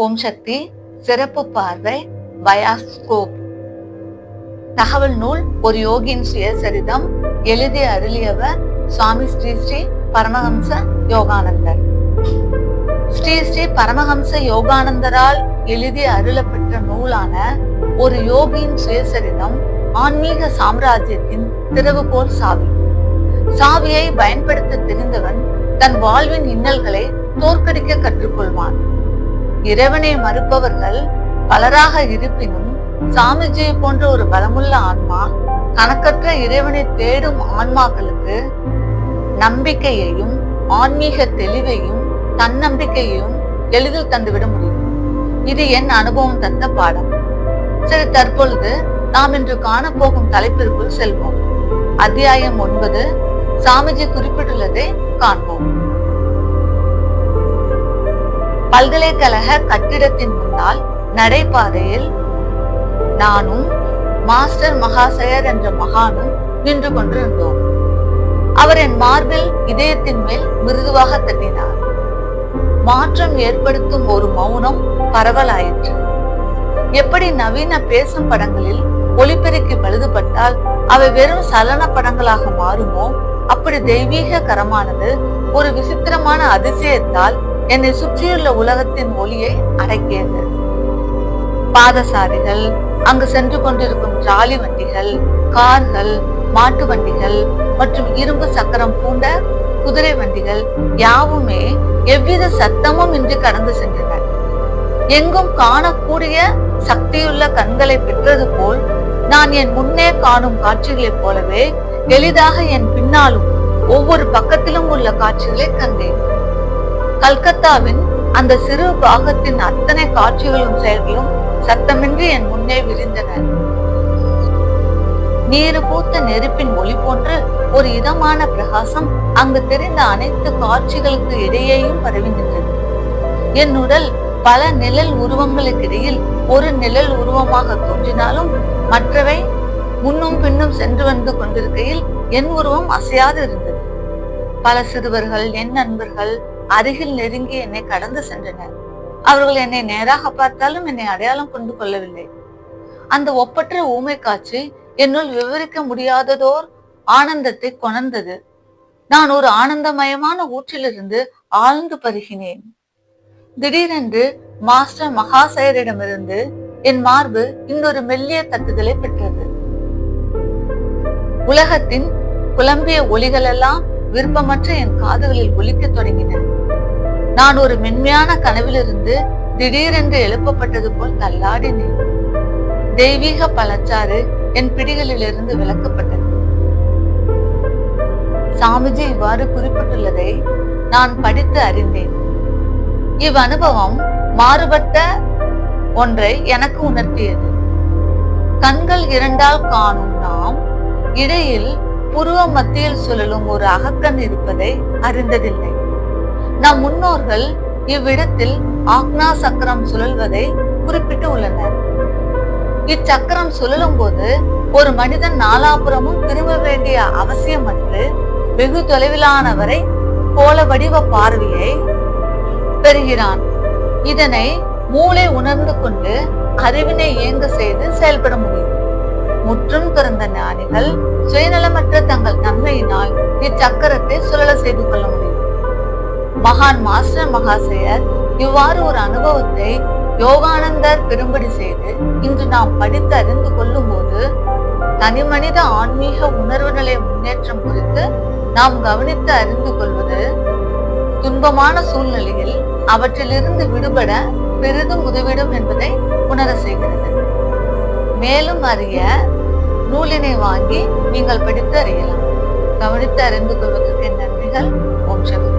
ஓம் சக்தி சிறப்பு பார்வை பயாஸ்கோப். தகவல் நூல் ஒரு யோகியின் சுயசரிதம். எழுதி அருளியவர் சுவாமி ஸ்ரீ ஸ்ரீ பரமஹம்ச யோகானந்தர். ஸ்ரீ ஸ்ரீ பரமஹம்ச யோகானந்தரால் எழுதி அருளப்பெற்ற நூலான ஒரு யோகியின் சுயசரிதம் ஆன்மீக சாம்ராஜ்யத்தின் திறவுகோல் சாவி. சாவியை பயன்படுத்த தெரிந்தவன் தன் வாழ்வின் இன்னல்களை தோற்கடிக்க கற்றுக்கொள்வான். இறைவனை மறுப்பவர்கள் பலராக இருப்பினும் சாமிஜியை போன்ற ஒரு பலமுள்ள ஆன்மா கணக்கற்ற இறைவனை தேடும் ஆன்மாக்களுக்கு நம்பிக்கையையும் ஆன்மீக தெளிவையும் தன்னம்பிக்கையையும் எளிதில் தந்துவிட முடியும். இது என் அனுபவம் தந்த பாடம். சரி, தற்பொழுது நாம் இன்று காணப்போகும் தலைப்பிற்குள் செல்வோம். அத்தியாயம் 9. சாமிஜி குறிப்பிட்டுள்ளதை காண்போம். பல்கலைக்கழக கட்டிடத்தின் முன்னால் நடைபாதையில் நானும் மாஸ்டர் மகாசயர் என்ற மகானும் நின்று கொண்டிருந்தோம். அவர் என் மார்பில் இதயத்தின் மேல் மிருதுவாக தட்டினார். மாற்றம் ஏற்படுத்தும் ஒரு மௌனம் பரவலாயிற்று. எப்படி நவீன பேசும் படங்களில் ஒளிபெருக்கி பழுதுபட்டால் அவை வெறும் சலன படங்களாக மாறுமோ, அப்படி தெய்வீக கரமானது ஒரு விசித்திரமான அதிசயத்தால் என்னை சுற்றியுள்ள உலகத்தின் ஒளியை அடக்கியது. பாதசாரிகள், அங்கு சென்று கொண்டிருக்கும் டிராலி வண்டிகள், கார்கள், மாட்டு வண்டிகள் மற்றும் இரும்பு சக்கரம் பூண்ட குதிரை வண்டிகள் யாவுமே எவ்வித சத்தமும் இன்றி கடந்து சென்றன. எங்கும் காணக்கூடிய சக்தியுள்ள கண்களை பெற்றது போல் நான் என் முன்னே காணும் காட்சிகளைப் போலவே எளிதாக என் பின்னாலும் ஒவ்வொரு பக்கத்திலும் உள்ள காட்சிகளை கண்டேன். கல்கத்தாவின் அந்த சிறு பாகத்தின் அத்தனை காட்சிகளும் செயல்களும் சத்தமின்றி என் முன்னே விரிந்தன. நீரு பூத்த நெருப்பின் ஒளி போன்று ஒரு இதமான பிரகாசம் அங்கு தெரிந்த அனைத்து காட்சிகளுக்கு இடையேயும் பரவி நின்றது. என் உடல் பல நிழல் உருவங்களுக்கு இடையில் ஒரு நிழல் உருவமாக தோன்றினாலும் மற்றவை முன்னும் பின்னும் சென்று வந்து கொண்டிருக்கையில் என் உருவம் அசையாது இருந்தது. பல சிறுவர்கள், என் நண்பர்கள் அருகில் நெருங்கி என்னை கடந்து சென்றனர். அவர்கள் என்னை நேராக பார்த்தாலும் என்னை அடையாளம் கொண்டு கொள்ளவில்லை. அந்த ஒப்பற்ற ஊமை காட்சி என்னுள் விவரிக்க முடியாததோர் ஆனந்தத்தை கொணர்ந்தது. நான் ஒரு ஆனந்தமயமான ஊற்றிலிருந்து ஆழ்ந்து பருகினேன். திடீரென்று மாஸ்டர் மகாசயரிடமிருந்து என் மார்பு இன்னொரு மெல்லிய தட்டுதலை பெற்றது. உலகத்தின் குழம்பிய ஒலிகள் எல்லாம் விருப்பமற்ற என் காதுகளில் ஒலிக்க தொடங்கின. நான் ஒரு மென்மையான கனவிலிருந்து திடீரென்று எழுப்பப்பட்டது போல் தள்ளாடினேன். தெய்வீக பழச்சாறு என் பிடிகளிலிருந்து விலக்கப்பட்டது. சாமிஜி இவ்வாறு குறிப்பிட்டுள்ளதை நான் படித்து அறிந்தேன். இவ் அனுபவம் மாறுபட்ட ஒன்றை எனக்கு உணர்த்தியது. கண்கள் இரண்டால் காணும் நாம் இடையில் புருவ மத்தியில் சுழலும் ஒரு அகக்கண் இருப்பதை அறிந்ததில்லை. நம் முன்னோர்கள் இவ்விடத்தில் ஆக்னா சக்கரம் சுழல்வதை குறிப்பிட்டு உள்ளனர். இச்சக்கரம் சுழலும் போது ஒரு மனிதன் நாலாபுறமும் திரும்ப வேண்டிய அவசியமற்று வெகு தொலைவிலானவரை கோல வடிவ பார்வையை பெறுகிறான். இதனை மூளை உணர்ந்து கொண்டு அறிவினை இயங்க செய்து செயல்பட முடியும். முற்றும் துறந்த ஞானிகள் சுயநலமற்ற தங்கள் தன்மையினால் இச்சக்கரத்தை சுழல செய்து கொள்ள முடியும். மகான் மாஸ்டர் மகாசயர் இவ்வாறு ஒரு அனுபவத்தை யோகானந்தர் பெரும்படி செய்து இன்று நாம் படித்து அறிந்து கொள்ளும் போது தனி மனித ஆன்மீக உணர்வு நிலை முன்னேற்றம் குறித்து நாம் கவனித்து அறிந்து கொள்வது துன்பமான சூழ்நிலையில் அவற்றிலிருந்து விடுபட பெரிதும் உதவிடும் என்பதை உணர செய்கிறது. மேலும் அறிய நூலினை வாங்கி நீங்கள் படித்து அறியலாம். கவனித்து அறிந்து கொள்வதற்கு நன்றிகள். ஓம் சக்தி.